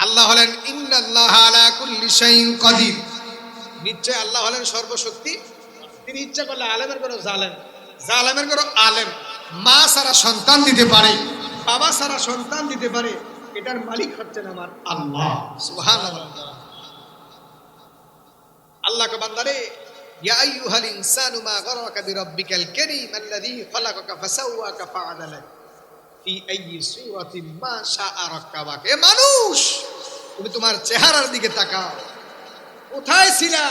আল্লাহ হলেন ইন্নাল্লাহা আলা কুল্লি শাইইন কাদির, নিশ্চয় আল্লাহ হলেন সর্বশক্তি। তিনি ইচ্ছা করলে আলেমের কোনো জালেম, জালেমের কোনো আলেম, মা সারা সন্তান দিতে পারে, বাবা সারা সন্তান দিতে পারে, এটার মালিক হচ্ছেন আমার আল্লাহ। সুবহানাল্লাহ। আল্লাহকে বান্দারে, ইয়া আইয়ুহাল ইনসানু মা গারাকা বিরাব্বিকাল কারীম আল্লাযী খালাকাকা ফাসাওয়াকা ফাআদালাক ফি আইয়ি সূরাতিন মা শাআ রাক্কাবাক। এ মানুষ, তুমি তোমার চেহারার দিকে তাকাও। কোথায় ছিলা?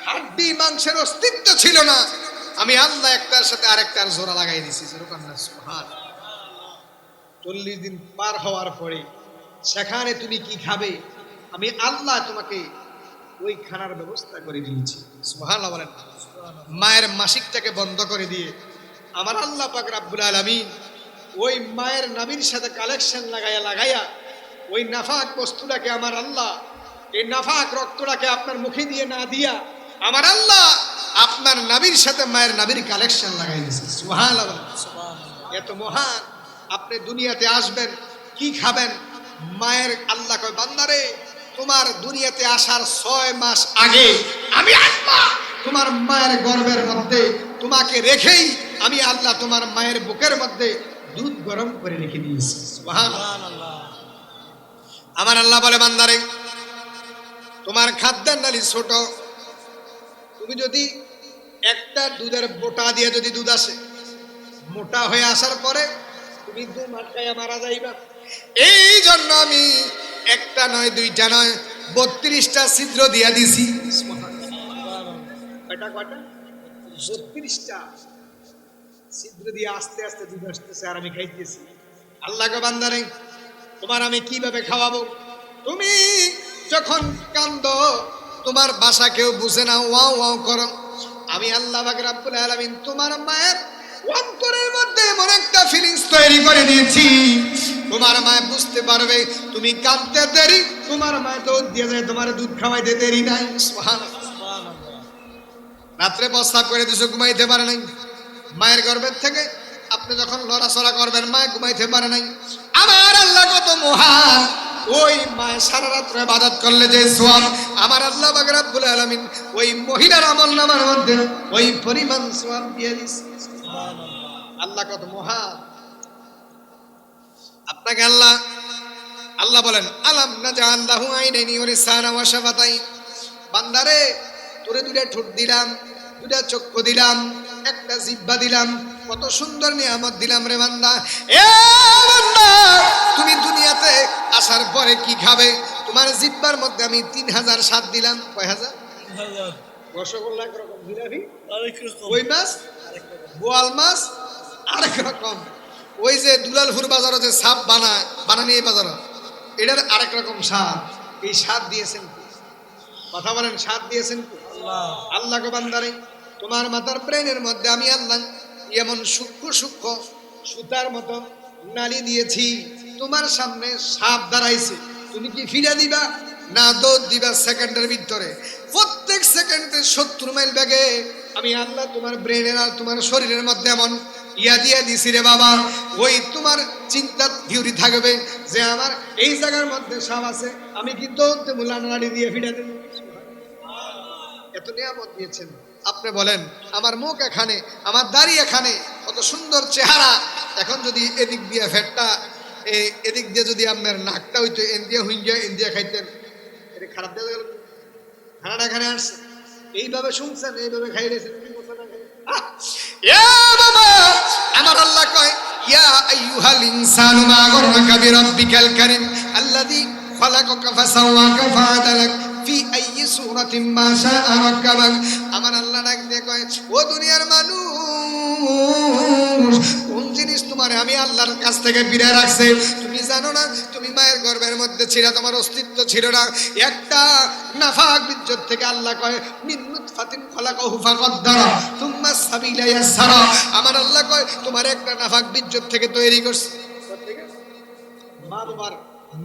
হাড্ডি মাংসের অস্তিত্ব ছিল না, আমি আল্লাহ একটার সাথে আরেকটার জোড়া লাগাই দিছি। সুবহানাল্লাহ। 40 দিন পার হওয়ার পরে সেখানে তুমি কি খাবে, আমি আল্লাহ তোমাকে ওই খানার ব্যবস্থা করে দিয়েছি। সুবহানাল্লাহ বলেন। মায়ের মাসিকটাকে বন্ধ করে দিয়ে আমার আল্লাহ পাক রব্বুল আলামিন ওই মায়ের নাবির সাথে কালেকশন লাগাইয়া ওই নাফাক বস্তুটাকে আমার আল্লাহ, এই নাফাক রক্তটাকে আপনার মুখে দিয়ে না দিয়া আমার আল্লাহ আপনার নাবির সাথে মায়ের নাবির কালেকশন লাগাই দিয়েছে। সুবহানাল্লাহ। এত মহান। আপনি দুনিয়াতে আসবেন, কি খাবেন? মায়ের আল্লাহ কয়, বান্দারে তোমার দুনিয়াতে আসার 6 মাস আগে আমি আল্লাহ তোমার মায়ের গর্ভের মধ্যে তোমাকে রেখেই আমি আল্লাহ তোমার মায়ের বুকের মধ্যে দুধ গরম করে রেখে দিয়েছি। সুবহানাল্লাহ। আমার আল্লাহ বলে, বান্দারে তোমার খাদ্যের নালী ছোট, তুমি যদি একটা দুধের বোটা দিয়ে যদি দুধ আসে, মোটা হয়ে আসার পরে তুমি দুধ আটকাইয়া মারা যাইবা। এই জন্য আমি একটা নয়, দুইটা নয়, 32টা ছিদ্র দিয়া দিছি। কয়টা? 32টা ছিদ্র দিয়ে আস্তে আস্তে দুধ আসতেছে আর আমি খাইতেছি। আল্লাহকে বান্দারে তোমার আমি কিভাবে খাওয়াবো? তুমি যখন কান্দো, তোমার ভাষা কেউ বুঝে না, ওয়াও ওয়াও করো, আমি আল্লাহ পাক রব্বুল আলামিন তোমার মায়ের অন্তরের মধ্যে এমন একটা ফিলিংস তৈরি করে দিয়েছি, তোমার মা বুঝতে পারবে তুমি কাঁদতে দেরি, তোমার মা দুধ দিয়ে যায়, তোমার দুধ খাওয়াইতে দেরি নাই। সুবহানাল্লাহ। রাত্রে প্রস্তাব করে দিছো, ঘুমাইতে পারে নাই, মায়ের গর্ভের থেকে আপনি যখন লড়াচড়া করবেন মা ঘুমাইতে পারে নাই। আমার আল্লাহ কত মহান, ওই মায়ের সারা রাত্রে ইবাদত করলে যে সওয়াব আমার আল্লাহ পাক রব্বুল আলামিন ওই মহিলার আমলনামার মধ্যে ওই পরিমাণ সওয়াব দিয়ে দিয়েছে। আল্লাহ কত মহান। আপনাকে আল্লাহ বলেন, আলাম নাজআল লাহু আইনাইনি ওয়া লিসানা ওয়া শাফাতাইন। বান্দারে তোরে 2টা ঠোঁট দিলাম, 2টা চক্ষু দিলাম, একটা জিহ্বা দিলাম, কত সুন্দর নিয়ামত দিলাম রে বান্দা। এ বান্দা, তুমি দুনিয়াতে আসার পরে কি খাবে? তোমার জিহ্বার মধ্যে আমি 3000 স্বাদ দিলাম। কয় হাজার? 3000। রসগোল্লা একরকম, জিলাপি আরেক রকম, ওই মাছ বোয়াল মাছ আরেক রকম, ওই যে দুলালপুর বাজারে যে সাপ বানানি এই বাজারে, এটার আরেক রকম স্বাদ। এই স্বাদ দিয়েছেন, কথা বলেন, স্বাদ দিয়েছেন আল্লাহ। আল্লাহকে বান্দারে তোমার মাথার ব্রেনের মধ্যে আমি আল্লাহ এমন সূক্ষ্ম সূক্ষ্ম সুতার মতো নালী দিয়েছি, তোমার সামনে সাপ দাঁড়াইছে, তুমি কি ফিরে দিবা না দৌড় দিবা? সেকেন্ডের ভিতরে, প্রত্যেক সেকেন্ডে 70 মাইল বেগে আমি আল্লাহ তোমার ব্রেনের আর তোমার শরীরের মধ্যে এমন ইয়া দিয়া দিছি রে বাবা, ওই তোমার চিন্তা থিওরি থাকবে যে আমার এই জায়গার মধ্যে সাপ আছে, আমি কি দৌড়তে মুলা নাড়ি দিয়ে ফিরে দেব? এত নিয়ামত দিয়েছেন। আপনি বলেন, আমার মুখ এখানে, আমার দাড়ি এখানে, কত সুন্দর চেহারা, এখন যদি এদিক দিয়ে ফেটটা, এদিক দিয়ে যদি আপনার নাকটা হইতো ইন্ডিয়া খাইতেন, এটা খারাপ দেওয়া গেল। খানাটা এখানে আসছে, এইভাবে শুনছেন, এইভাবে খাইলেছেন, আমার আল্লাহ কয়, ইয়া আইয়ুহাল ইনসানু মা গাররাকা বিরাব্বিকাল কারীম আল্লাযী খালাকাকা ফাসাওয়াকা ফাআদালাক ফি আইয়ি সূরাতিন মা শাআ রাক্কাবাক। আমার আল্লাহ ডাক দিয়ে কয়, ও দুনিয়ার মানুষ, কোন জিনিস তোমার আমি আল্লাহর কাছ থেকে ফিরে রাখছে তুমি জানো না? তুমি মায়ের গর্ভের মধ্যে ছিল, তোমার অস্তিত্ব ছিল না। একটা নাফাক বীর্য থেকে আল্লাহ কয়, মিন নুতফাতিন খালাকাহু ফাকাদ্দারা সুম্মা সাবিলা ইয়াসসারা। আমার আল্লাহ কয়, তোমার একটা নাফাক বীর্য থেকে তৈরি করছে, মা বাবার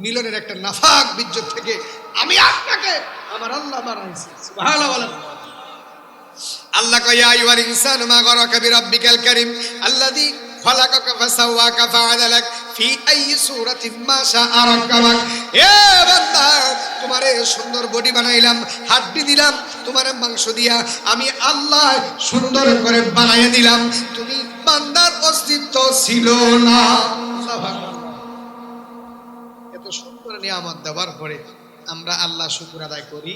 মিলনের একটা নাফাক বীর্য থেকে আমি আপনাকে আমার আল্লাহ বানাইছি। সুবহানাল্লাহ। আল্লাহ কয়, ইয়া আইয়ুহাল ইনসানু মা গাররাকা বিরাব্বিকাল কারীম আল্লাযী খালাকাকা ফাসাওয়াকা ফাআদালাক ফি আইয়ি সূরাতিন মা শাআ রাক্কাবাক। এ সুন্দর বডি বানাইলাম, হাড্ডি দিলাম, তোমার মাংস দিয়া আমি আল্লাহ সুন্দর করে বানাইয়া দিলাম, তুমি বান্দার অস্তিত্ব ছিল না। এত সুন্দর নিয়ামত দেওয়ার পরে আমরা আল্লাহ শুকর আদায় করি?